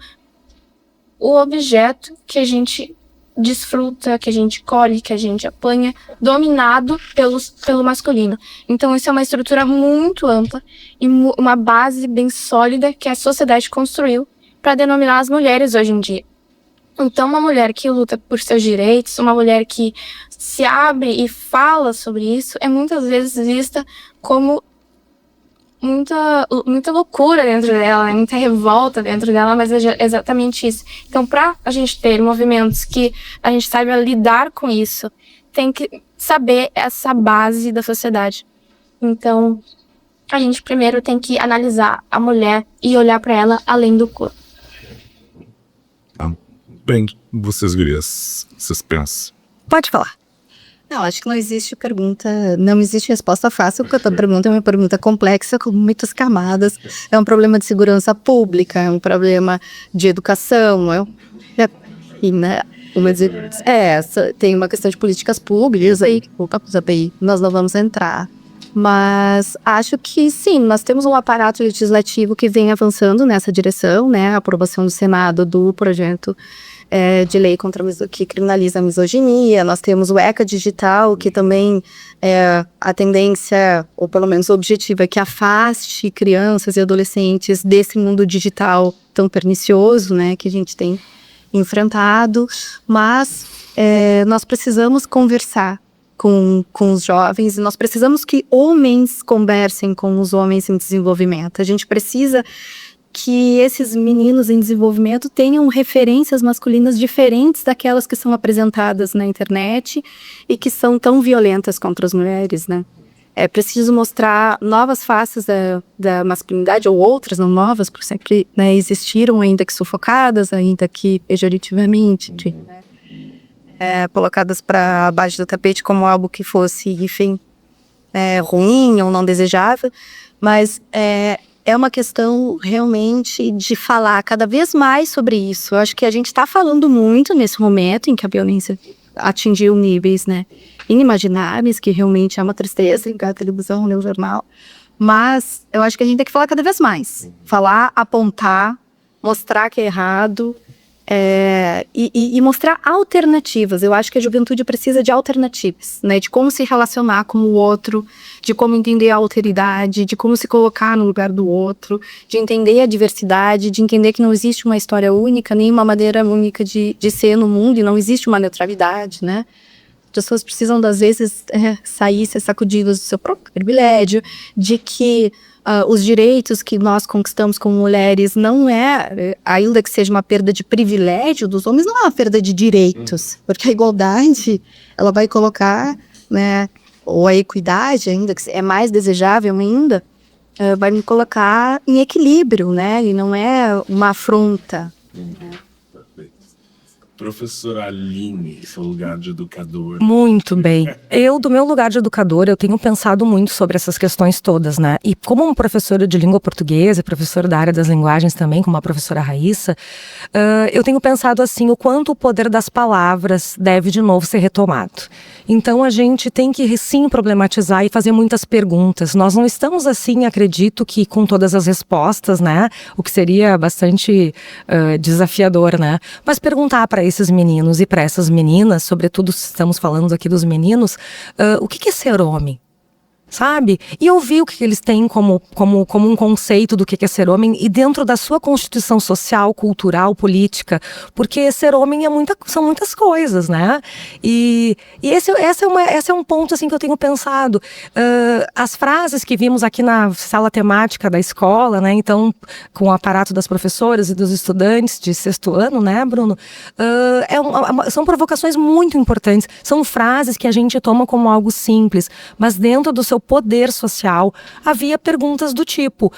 o objeto que a gente desfruta, que a gente colhe, que a gente apanha, dominado pelo masculino. Então isso é uma estrutura muito ampla e uma base bem sólida que a sociedade construiu para denominar as mulheres hoje em dia. Então uma mulher que luta por seus direitos, uma mulher que se abre e fala sobre isso, é muitas vezes vista como muita loucura dentro dela, né? Muita revolta dentro dela, mas é exatamente isso. Então, para a gente ter movimentos que a gente saiba lidar com isso, tem que saber essa base da sociedade. Então, a gente primeiro tem que analisar a mulher e olhar para ela além do corpo. Bem, vocês gurias, vocês pensam? Pode falar. Não, acho que não existe resposta fácil, porque a tua pergunta é uma pergunta complexa, com muitas camadas. É um problema de segurança pública, é um problema de educação, e, né, tem uma questão de políticas públicas aí, nós não vamos entrar. Mas acho que sim, nós temos um aparato legislativo que vem avançando nessa direção, né? A aprovação do Senado do projeto de lei que criminaliza a misoginia. Nós temos o ECA Digital, que também a tendência, ou pelo menos o objetivo, é que afaste crianças e adolescentes desse mundo digital tão pernicioso, né? Que a gente tem enfrentado. Mas nós precisamos conversar com os jovens, e nós precisamos que homens conversem com os homens em desenvolvimento. A gente precisa que esses meninos em desenvolvimento tenham referências masculinas diferentes daquelas que são apresentadas na internet e que são tão violentas contra as mulheres, né? É preciso mostrar novas faces da masculinidade, ou outras, não novas, porque sempre, né, existiram, ainda que sufocadas, ainda que pejorativamente, colocadas para baixo do tapete como algo que fosse, enfim, ruim ou não desejável, mas é uma questão realmente de falar cada vez mais sobre isso. Eu acho que a gente está falando muito nesse momento em que a violência atingiu níveis, né, inimagináveis, que realmente é uma tristeza ligar a televisão, ler o jornal, mas eu acho que a gente tem que falar cada vez mais. Falar, apontar, mostrar que é errado, e mostrar alternativas. Eu acho que a juventude precisa de alternativas, né? De como se relacionar com o outro, de como entender a alteridade, de como se colocar no lugar do outro, de entender a diversidade, de entender que não existe uma história única, nem uma maneira única de ser no mundo, e não existe uma neutralidade, né? As pessoas precisam, às vezes, sair, ser sacudidas do seu próprio privilégio, de que os direitos que nós conquistamos como mulheres não ainda que seja uma perda de privilégio dos homens, não é uma perda de direitos, porque a igualdade, ela vai colocar, né, ou a equidade ainda, que é mais desejável ainda, vai me colocar em equilíbrio, né, e não é uma afronta. Professora Aline, seu lugar de educador. Muito bem. Do meu lugar de educadora, eu tenho pensado muito sobre essas questões todas, né? E como uma professora de língua portuguesa, professora da área das linguagens também, como a professora Raíssa, eu tenho pensado assim, o quanto o poder das palavras deve de novo ser retomado. Então a gente tem que sim problematizar e fazer muitas perguntas. Nós não estamos assim, acredito que com todas as respostas, né? O que seria bastante desafiador, né? Mas perguntar para esses meninos e para essas meninas, sobretudo se estamos falando aqui dos meninos, o que é ser homem? Sabe? E ouvir o que eles têm como um conceito do que é ser homem e dentro da sua constituição social, cultural, política, porque ser homem são muitas coisas, né? E esse é um ponto assim que eu tenho pensado. As frases que vimos aqui na sala temática da escola, né? Então, com o aparato das professoras e dos estudantes de 6º ano, né, Bruno? São provocações muito importantes. São frases que a gente toma como algo simples, mas dentro do seu poder social, havia perguntas do tipo,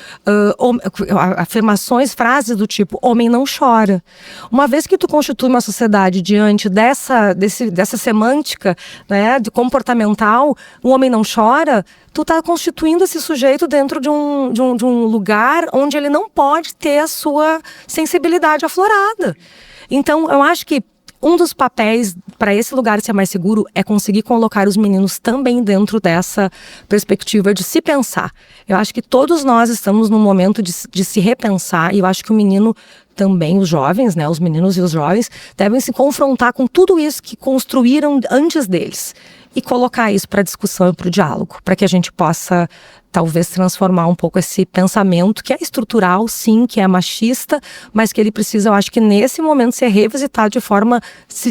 afirmações, frases do tipo, homem não chora. Uma vez que tu constitui uma sociedade diante dessa semântica, né, de comportamental, o homem não chora, tu tá constituindo esse sujeito dentro de um lugar onde ele não pode ter a sua sensibilidade aflorada. Então, eu acho que um dos papéis para esse lugar ser mais seguro é conseguir colocar os meninos também dentro dessa perspectiva de se pensar. Eu acho que todos nós estamos num momento de se repensar, e eu acho que o menino também, os jovens, né, os meninos e os jovens, devem se confrontar com tudo isso que construíram antes deles e colocar isso para discussão e para o diálogo, para que a gente possa talvez transformar um pouco esse pensamento que é estrutural, sim, que é machista, mas que ele precisa, eu acho que nesse momento, ser revisitado de forma,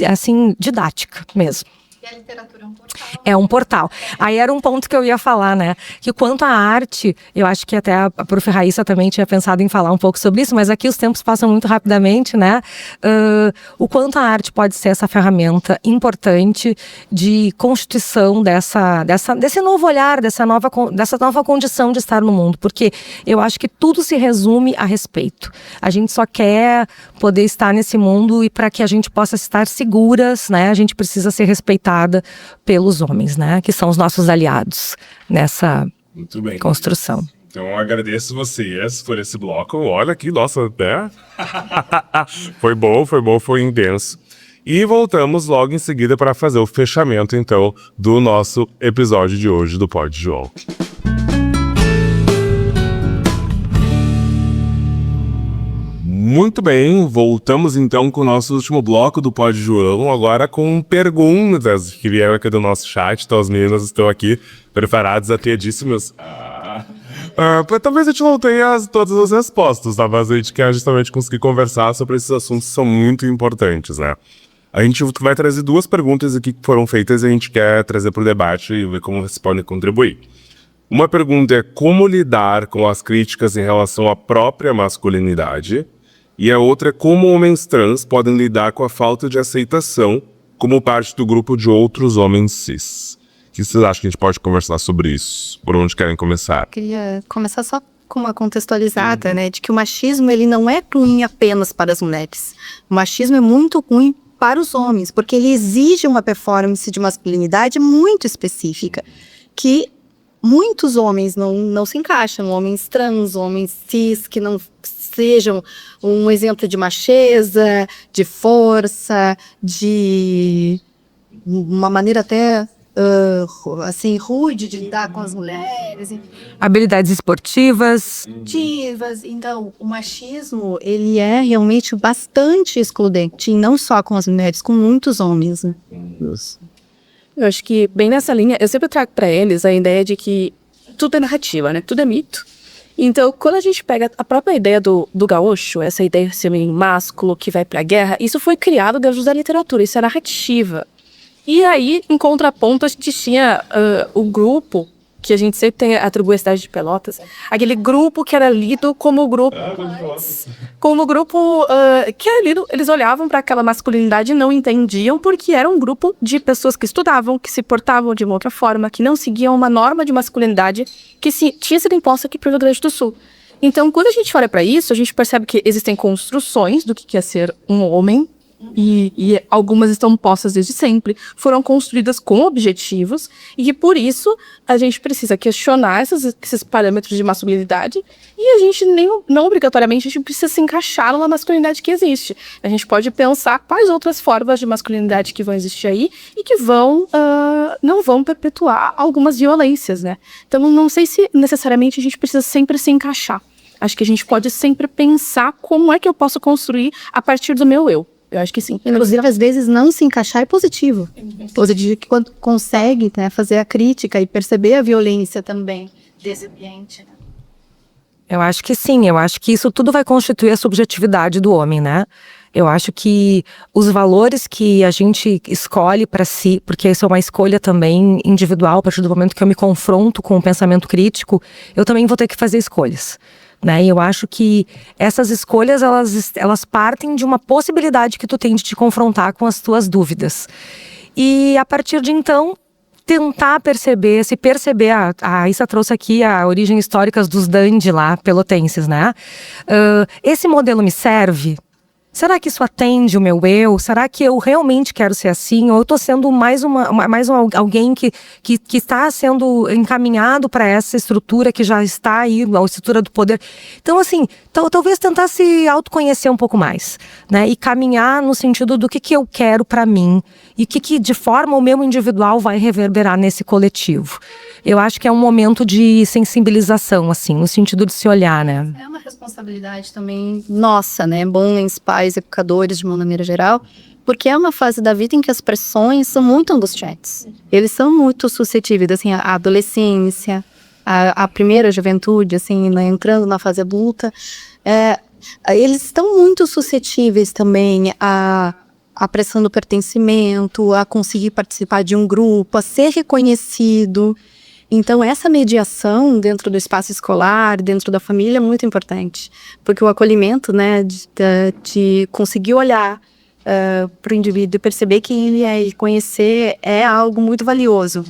assim, didática mesmo. E a literatura é um portal. É um portal. Aí era um ponto que eu ia falar, né? Que quanto à arte, eu acho que até a prof. Raíssa também tinha pensado em falar um pouco sobre isso, mas aqui os tempos passam muito rapidamente, né? O quanto a arte pode ser essa ferramenta importante de constituição desse novo olhar, dessa nova condição de estar no mundo. Porque eu acho que tudo se resume a respeito. A gente só quer poder estar nesse mundo e para que a gente possa estar seguras, né? A gente precisa ser respeitada pelos homens, né? Que são os nossos aliados nessa Muito bem. construção. Então eu agradeço vocês por esse bloco. Olha aqui, nossa, né? Foi bom, foi intenso. E voltamos logo em seguida para fazer o fechamento, então, do nosso episódio de hoje do Pod João. Muito bem, voltamos então com o nosso último bloco do Pod João, agora com perguntas que vieram aqui do nosso chat. Então as meninas estão aqui preparadas, atendíssimas. Talvez a gente não tenha todas as respostas, tá? Mas a gente quer justamente conseguir conversar sobre esses assuntos que são muito importantes, né? A gente vai trazer 2 perguntas aqui que foram feitas e a gente quer trazer para o debate e ver como vocês podem contribuir. Uma pergunta é como lidar com as críticas em relação à própria masculinidade. E a outra é como homens trans podem lidar com a falta de aceitação como parte do grupo de outros homens cis. O que vocês acham que a gente pode conversar sobre isso? Por onde querem começar? Queria começar só com uma contextualizada, né, de que o machismo ele não é ruim apenas para as mulheres. O machismo é muito ruim para os homens, porque ele exige uma performance de masculinidade muito específica, que muitos homens não se encaixam, homens trans, homens cis, que não sejam um exemplo de macheza, de força, de uma maneira até assim, rude de lidar com as mulheres. Habilidades esportivas. Então, o machismo, ele é realmente bastante excludente, e não só com as mulheres, com muitos homens, né? Eu acho que, bem nessa linha, eu sempre trago para eles a ideia de que tudo é narrativa, né? Tudo é mito. Então, quando a gente pega a própria ideia do gaúcho, essa ideia de ser um másculo que vai pra guerra, isso foi criado dentro da literatura, isso é narrativa. E aí, em contraponto, a gente tinha o grupo, que a gente sempre atribui à cidade de Pelotas, aquele grupo que era lido como grupo... que era lido, eles olhavam para aquela masculinidade e não entendiam, porque era um grupo de pessoas que estudavam, que se portavam de uma outra forma, que não seguiam uma norma de masculinidade que tinha sido imposta aqui para o Rio Grande do Sul. Então, quando a gente olha para isso, a gente percebe que existem construções do que é ser um homem, e algumas estão postas desde sempre, foram construídas com objetivos, e que por isso a gente precisa questionar esses parâmetros de masculinidade, e a gente não obrigatoriamente a gente precisa se encaixar na masculinidade que existe. A gente pode pensar quais outras formas de masculinidade que vão existir aí e que não vão perpetuar algumas violências, né? Então não sei se necessariamente a gente precisa sempre se encaixar. Acho que a gente pode sempre pensar como é que eu posso construir a partir do meu eu. Eu acho que sim. Inclusive, às vezes, não se encaixar é positivo. Positivo que quando consegue, né, fazer a crítica e perceber a violência também desse ambiente. Eu acho que sim, eu acho que isso tudo vai constituir a subjetividade do homem, né? Eu acho que os valores que a gente escolhe para si, porque isso é uma escolha também individual, a partir do momento que eu me confronto com o pensamento crítico, eu também vou ter que fazer escolhas. Né? E eu acho que essas escolhas, elas partem de uma possibilidade que tu tem de te confrontar com as tuas dúvidas. E a partir de então, tentar perceber, a Issa trouxe aqui a origem histórica dos dandy lá, pelotenses, né? Esse modelo me serve? Será que isso atende o meu eu? Será que eu realmente quero ser assim? Ou eu estou sendo alguém que está sendo encaminhado para essa estrutura que já está aí, a estrutura do poder? Então, assim, talvez tentar se autoconhecer um pouco mais, né? E caminhar no sentido do que eu quero para mim e que de forma o meu individual vai reverberar nesse coletivo. Eu acho que é um momento de sensibilização, assim, no sentido de se olhar, né? É uma responsabilidade também nossa, né? Mães, pais, educadores, de uma maneira geral, porque é uma fase da vida em que as pressões são muito angustiantes. Eles são muito suscetíveis, assim, à adolescência, à primeira juventude, assim, né? Entrando na fase adulta. Eles estão muito suscetíveis também a a pressão do pertencimento, a conseguir participar de um grupo, a ser reconhecido. Então, essa mediação dentro do espaço escolar, dentro da família, é muito importante. Porque o acolhimento, né, de conseguir olhar para o indivíduo e perceber quem ele é e conhecer é algo muito valioso.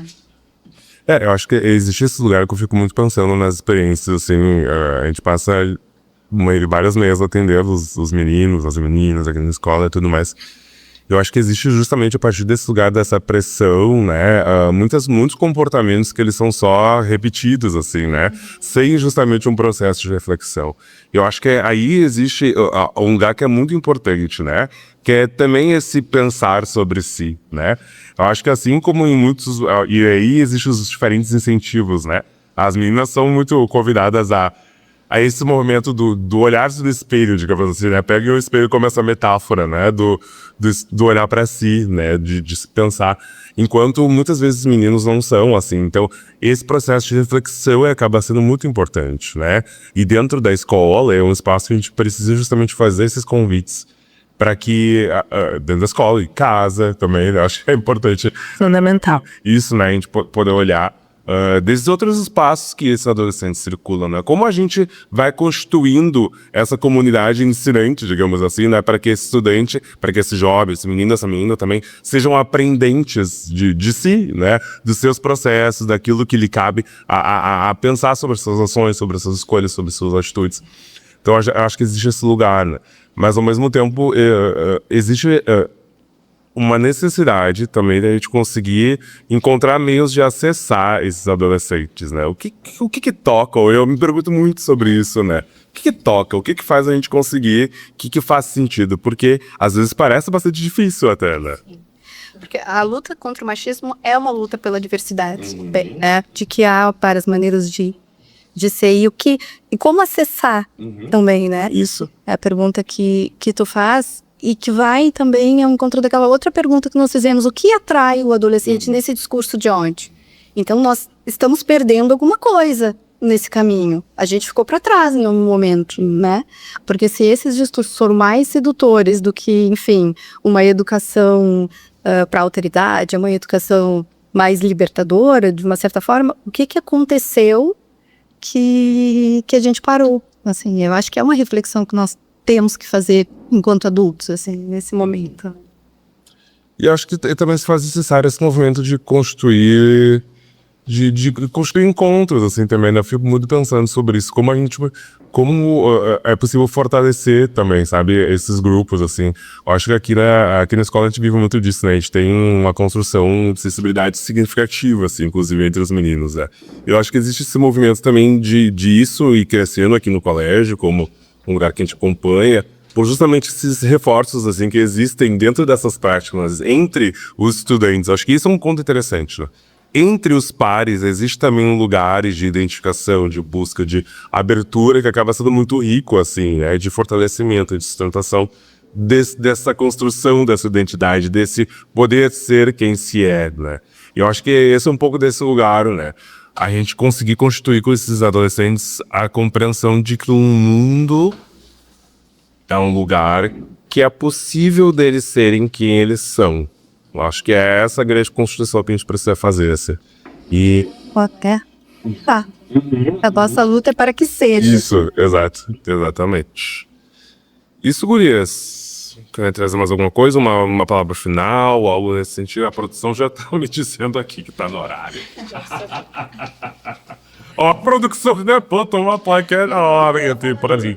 Eu acho que existe esse lugar que eu fico muito pensando nas experiências, assim, a gente passa vários meses atendendo os meninos, as meninas aqui na escola e tudo mais. Eu acho que existe justamente a partir desse lugar dessa pressão, né, muitos comportamentos que eles são só repetidos, assim, né, sem justamente um processo de reflexão. Eu acho que aí existe um lugar que é muito importante, né, que é também esse pensar sobre si, né. Eu acho que assim como em muitos, e aí existem os diferentes incentivos, né, as meninas são muito convidadas a esse movimento do olhar-se no espelho, digamos assim, né? Peguem o espelho como essa metáfora, né? Do olhar para si, né? De se pensar. Enquanto muitas vezes os meninos não são assim. Então, esse processo de reflexão acaba sendo muito importante, né? E dentro da escola é um espaço que a gente precisa justamente fazer esses convites para que, dentro da escola e casa também, eu acho que é importante. Fundamental. Isso, né? A gente poder olhar desses outros espaços que esses adolescentes circulam, né? Como a gente vai constituindo essa comunidade ensinante, digamos assim, né? Para que esse estudante, para que esse jovem, esse menino, essa menina também sejam aprendentes de si, né? Dos seus processos, daquilo que lhe cabe a pensar sobre as suas ações, sobre as suas escolhas, sobre as suas atitudes. Então, eu acho que existe esse lugar, né? Mas, ao mesmo tempo, existe uma necessidade também da gente conseguir encontrar meios de acessar esses adolescentes, né? O que toca? Eu me pergunto muito sobre isso, né? O que toca? O que faz a gente conseguir? O que faz sentido? Porque às vezes parece bastante difícil até, né? Porque a luta contra o machismo é uma luta pela diversidade, também, né? De que há várias maneiras de ser e como acessar também, né? Isso. É a pergunta que tu faz. E que vai também ao encontro daquela outra pergunta que nós fizemos: o que atrai o adolescente nesse discurso de ódio? Então, nós estamos perdendo alguma coisa nesse caminho. A gente ficou para trás em algum momento, né? Porque se esses discursos foram mais sedutores do que, enfim, uma educação para a autoridade, uma educação mais libertadora, de uma certa forma, o que aconteceu que a gente parou? Assim, eu acho que é uma reflexão que nós temos que fazer enquanto adultos, assim, nesse momento. E eu acho que também se faz necessário esse movimento de construir encontros, assim, também, né? Eu fico muito pensando sobre isso, como é possível fortalecer também, sabe, esses grupos, assim. Eu acho que aqui na escola a gente vive muito disso, né? A gente tem uma construção de sensibilidade significativa, assim, inclusive entre os meninos, né? Eu acho que existe esse movimento também de isso ir crescendo aqui no colégio, como um lugar que a gente acompanha, por justamente esses reforços, assim, que existem dentro dessas práticas, entre os estudantes. Acho que isso é um ponto interessante, né? Entre os pares, existe também lugares de identificação, de busca, de abertura, que acaba sendo muito rico, assim, né? De fortalecimento, de sustentação dessa construção dessa identidade, desse poder ser quem se é, né? E eu acho que esse é um pouco desse lugar, né? A gente conseguir constituir com esses adolescentes a compreensão de que o mundo é um lugar que é possível deles serem quem eles são. Eu acho que é essa a grande constituição que a gente precisa fazer. Assim. E... Tá. A nossa luta é para que seja. Isso, exatamente. Isso, gurias. Quer trazer mais alguma coisa? Uma palavra final, algo nesse sentido? A produção já tá me dizendo aqui que tá no horário. Ó, a produção, né? Botou uma placa na hora, assim, por ali.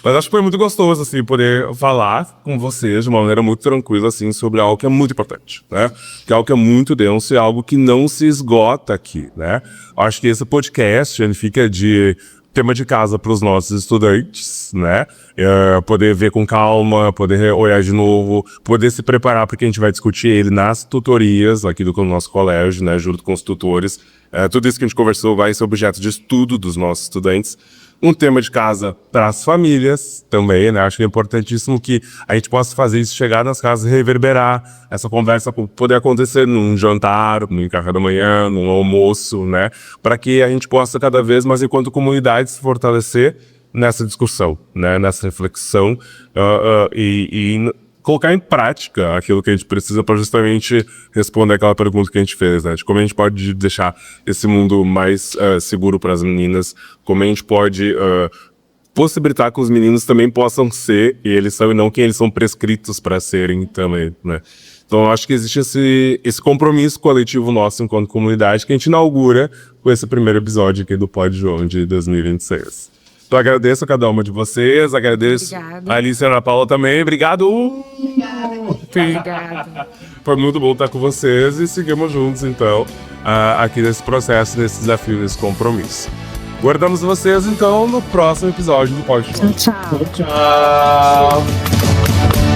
Mas acho que foi muito gostoso, assim, poder falar com vocês de uma maneira muito tranquila, assim, sobre algo que é muito importante, né? Que é algo que é muito denso e algo que não se esgota aqui, né? Acho que esse podcast, ele fica de tema de casa para os nossos estudantes, né? Poder ver com calma, poder olhar de novo, poder se preparar porque a gente vai discutir ele nas tutorias aqui do nosso colégio, né? Junto com os tutores. Tudo isso que a gente conversou vai ser objeto de estudo dos nossos estudantes. Um tema de casa para as famílias também, né? Acho que é importantíssimo que a gente possa fazer isso, chegar nas casas e reverberar essa conversa, poder acontecer num jantar, num café da manhã, num almoço, né? Para que a gente possa cada vez mais, enquanto comunidade, se fortalecer nessa discussão, né? Nessa reflexão e colocar em prática aquilo que a gente precisa para justamente responder aquela pergunta que a gente fez, né? De como a gente pode deixar esse mundo mais seguro para as meninas, como a gente pode possibilitar que os meninos também possam ser eles são e não quem eles são prescritos para serem também, né? Então, eu acho que existe esse compromisso coletivo nosso enquanto comunidade que a gente inaugura com esse primeiro episódio aqui do Pod João de 2026. Então, agradeço a cada uma de vocês, agradeço Obrigada. a Alice e a Ana Paula também. Obrigado! Obrigada. Foi muito bom estar com vocês e seguimos juntos, então, aqui nesse processo, nesse desafio, nesse compromisso. Guardamos vocês, então, no próximo episódio do Pod João. Tchau. Tchau!